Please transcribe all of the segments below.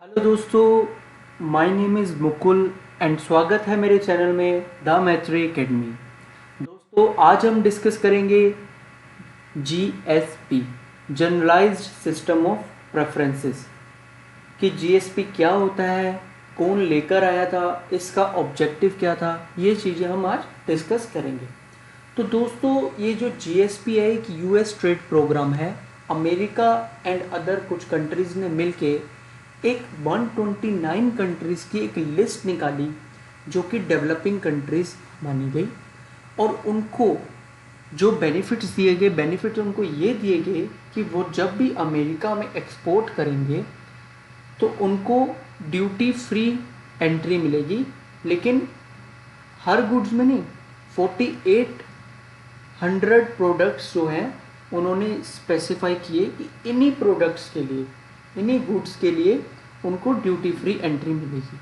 Hello दोस्तों, my name is Mukul and स्वागत है मेरे चैनल में द मैत्री एकेडमी। दोस्तों, आज हम डिस्कस करेंगे GSP, generalised system of preferences, कि जीएसपी क्या होता है, कौन लेकर आया था, इसका ऑब्जेक्टिव क्या था, ये चीज़ें हम आज डिस्कस करेंगे। तो दोस्तों, ये जो जीएसपी है एक यूएस ट्रेड प्रोग्राम है। अमेरिका एंड अदर कुछ कंट्रीज़ ने मिलके एक 129 कंट्रीज़ की एक लिस्ट निकाली जो कि डेवलपिंग कंट्रीज़ मानी गई, और उनको जो बेनिफिट्स दिए गए, बेनिफिट उनको ये दिए गए कि वो जब भी अमेरिका में एक्सपोर्ट करेंगे तो उनको ड्यूटी फ्री एंट्री मिलेगी, लेकिन हर गुड्स में नहीं। 4800 प्रोडक्ट्स जो हैं उन्होंने स्पेसिफाई किए कि इन्हीं प्रोडक्ट्स के लिए, इन्हीं गुड्स के लिए उनको ड्यूटी फ्री एंट्री मिलेगी।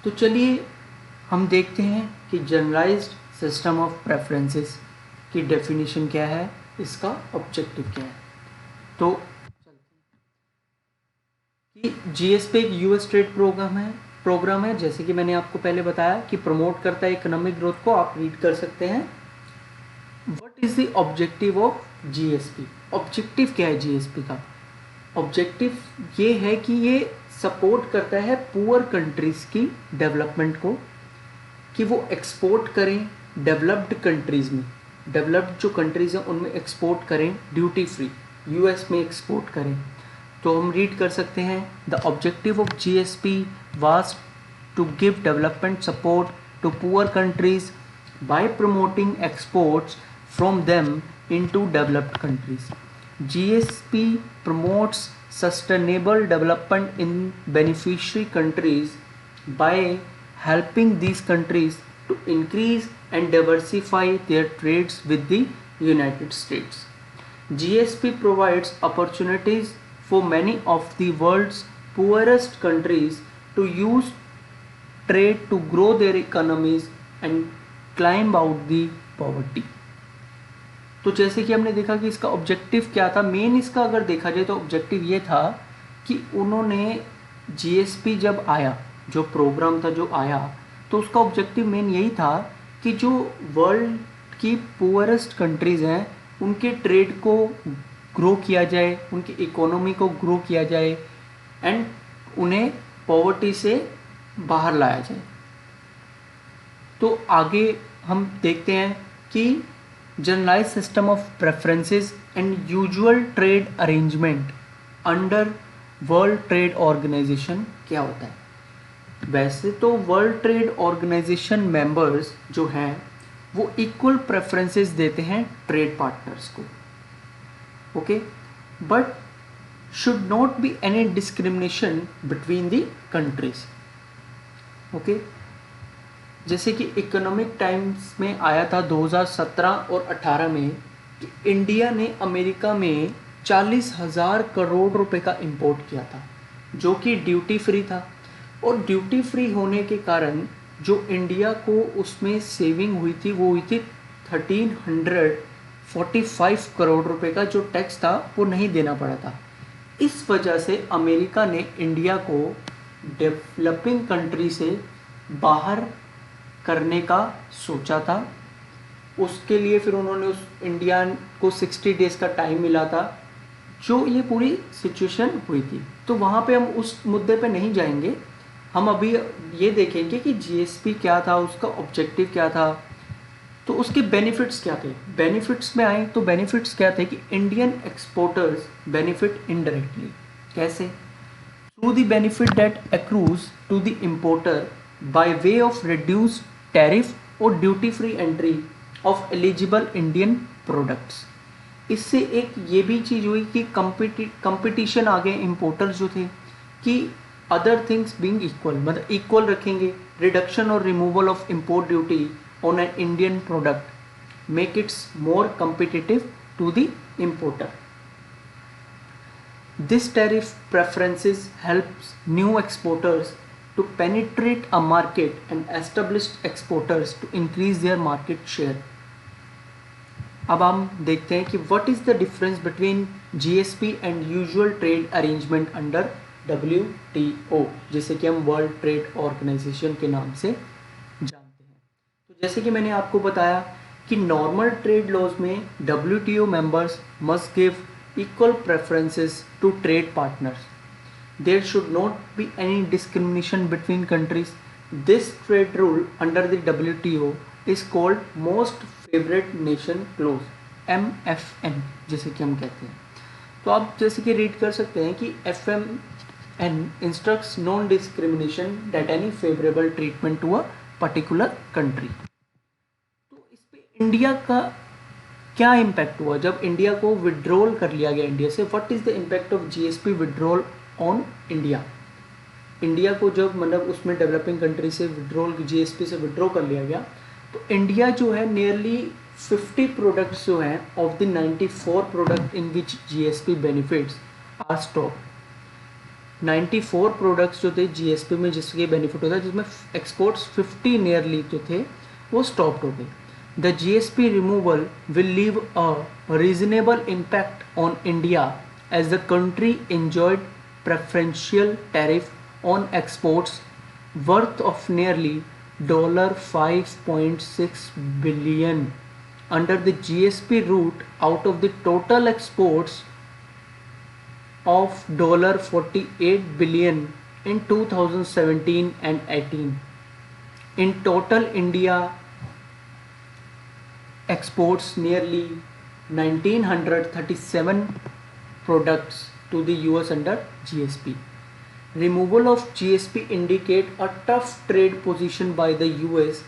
तो चलिए हम देखते हैं कि जनरलाइज्ड सिस्टम ऑफ प्रेफरेंसेस की डेफिनेशन क्या है, इसका ऑब्जेक्टिव क्या है। तो कि जीएसपी एक यूएस ट्रेड प्रोग्राम है जैसे कि मैंने आपको पहले बताया कि प्रमोट करता है इकोनॉमिक ग्रोथ को। आप रीड कर सकते हैं। What is the objective of GSP? Objective क्या है जीएसपी का? ऑब्जेक्टिव ये है कि ये सपोर्ट करता है पुअर कंट्रीज़ की डेवलपमेंट को, कि वो एक्सपोर्ट करें डेवलप्ड कंट्रीज़ में। डेवलप्ड जो कंट्रीज़ हैं उनमें एक्सपोर्ट करें ड्यूटी फ्री, यूएस में एक्सपोर्ट करें। तो हम रीड कर सकते हैं, the objective of GSP was to give development support to poor countries by promoting exports from them into developed countries. GSP promotes sustainable development in beneficiary countries by helping these countries to increase and diversify their trades with the United States. GSP provides opportunities for many of the world's poorest countries to use trade to grow their economies and climb out the poverty. तो जैसे कि हमने देखा कि इसका objective क्या था, main इसका अगर देखा जाए तो ऑब्जेक्टिव ये था कि उन्होंने जीएसपी जब आया, जो प्रोग्राम था जो आया, तो उसका ऑब्जेक्टिव मेन यही था कि जो वर्ल्ड की पुअरेस्ट कंट्रीज़ हैं उनके ट्रेड को ग्रो किया जाए, उनकी इकोनॉमी को ग्रो किया जाए एंड उन्हें पॉवर्टी से बाहर लाया जाए। तो आगे हम देखते हैं कि generalised system of preferences and usual trade arrangement under World Trade Organization क्या होता है। वैसे तो वर्ल्ड ट्रेड ऑर्गेनाइजेशन मेंबर्स जो हैं वो इक्वल प्रेफरेंसेस देते हैं ट्रेड पार्टनर्स को, okay, but should not be any discrimination between the countries, okay. जैसे कि इकोनॉमिक टाइम्स में आया था 2017 और 18 में कि इंडिया ने अमेरिका में 40,000 करोड़ रुपए का इंपोर्ट किया था, जो कि ड्यूटी फ्री था। और ड्यूटी फ्री होने के कारण जो इंडिया को उसमें सेविंग हुई थी वो हुई थी 1345 करोड़ रुपए का, जो टैक्स था वो नहीं देना पड़ा था। इस वजह से अमेरिका ने इंडिया को डेवलपिंग कंट्री से बाहर करने का सोचा था। उसके लिए फिर उन्होंने उस इंडिया को 60 डेज़ का टाइम मिला था, जो ये पूरी सिचुएशन हुई थी। तो वहाँ पे हम उस मुद्दे पे नहीं जाएंगे, हम अभी ये देखेंगे कि जीएसपी क्या था, उसका ऑब्जेक्टिव क्या था, तो उसके बेनिफिट्स क्या थे। बेनिफिट्स में आए तो बेनिफिट्स क्या थे कि इंडियन एक्सपोर्टर्स बेनिफिट इनडायरेक्टली। कैसे? Through the benefit that accrues to the importer by way of reduced tariff और duty free entry of eligible Indian products. इससे एक ये भी चीज़ हुई कि कंपटीशन आ गए इम्पोर्टर्स जो थे कि अदर थिंग्स बीइंग इक्वल, मतलब इक्वल रखेंगे। रिडक्शन और removal of import duty on an Indian product make it's more competitive to the importer. This tariff preferences helps new exporters to penetrate a market and established exporters to increase their market share. अब हम देखते हैं कि what is the difference between GSP and usual trade arrangement under WTO, जिसे कि हम world Trade organisation के नाम से जानते हैं। तो जैसे कि मैंने आपको बताया कि नॉर्मल ट्रेड लॉज में WTO members must give equal preferences to trade partners. There should not be any discrimination between countries. This trade rule under the WTO is called Most Favored Nation Clause, MFN, जैसे कि हम कहते हैं। तो आप जैसे कि रीड कर सकते हैं कि FMN instructs non-discrimination that any favorable treatment to a particular country। तो इस पे इंडिया का क्या इम्पैक्ट हुआ जब इंडिया को विड्रॉल कर लिया गया इंडिया से? What is the impact of GSP withdrawal on India? India को जब मतलब उसमें डेवलपिंग कंट्री से विड्रॉल GSP से विड्रॉ कर लिया गया तो इंडिया जो है नियरली 50 प्रोडक्ट्स जो हैं of the 94 product in which GSP benefits are stop. 94 products जो थे GSP में जिसके बेनिफिट होता है, जिसमें एक्सपोर्ट्स 50 नियरली जो थे वो स्टॉप्ड हो गए। The GSP removal will leave a reasonable impact on India as the country enjoyed preferential tariff on exports worth of nearly $5.6 billion under the GSP route out of the total exports of $48 billion in 2017 and 18. In total, India exports nearly 1937 products to the US under GSP. Removal of GSP indicate a tough trade position by the US,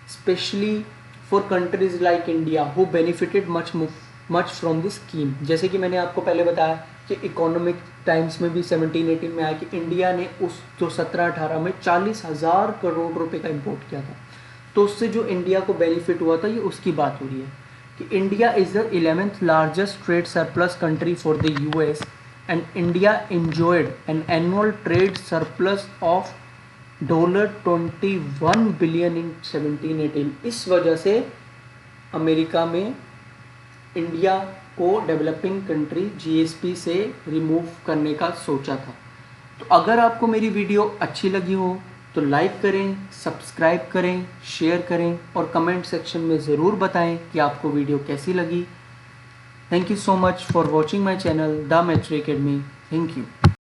especially for countries like India who benefited much from this scheme। जैसे कि मैंने आपको पहले बताया कि economic times में भी 17-18 में आया कि इंडिया ने उस जो 17-18 में 40,000 करोड़ रुपए का इंपोर्ट किया था, तो उससे जो इंडिया को बेनिफिट हुआ था ये उसकी बात हो रही है कि India is the 11th largest trade surplus country for the US and India enjoyed an annual trade surplus of $21 billion in 17-18। इस वजह से अमेरिका में इंडिया को डेवलपिंग कंट्री GSP से रिमूव करने का सोचा था। तो अगर आपको मेरी वीडियो अच्छी लगी हो तो लाइक करें, सब्सक्राइब करें, शेयर करें और कमेंट सेक्शन में ज़रूर बताएं कि आपको वीडियो कैसी लगी। Thank you so much for watching my channel the मैत्री अकेडमी। Thank you.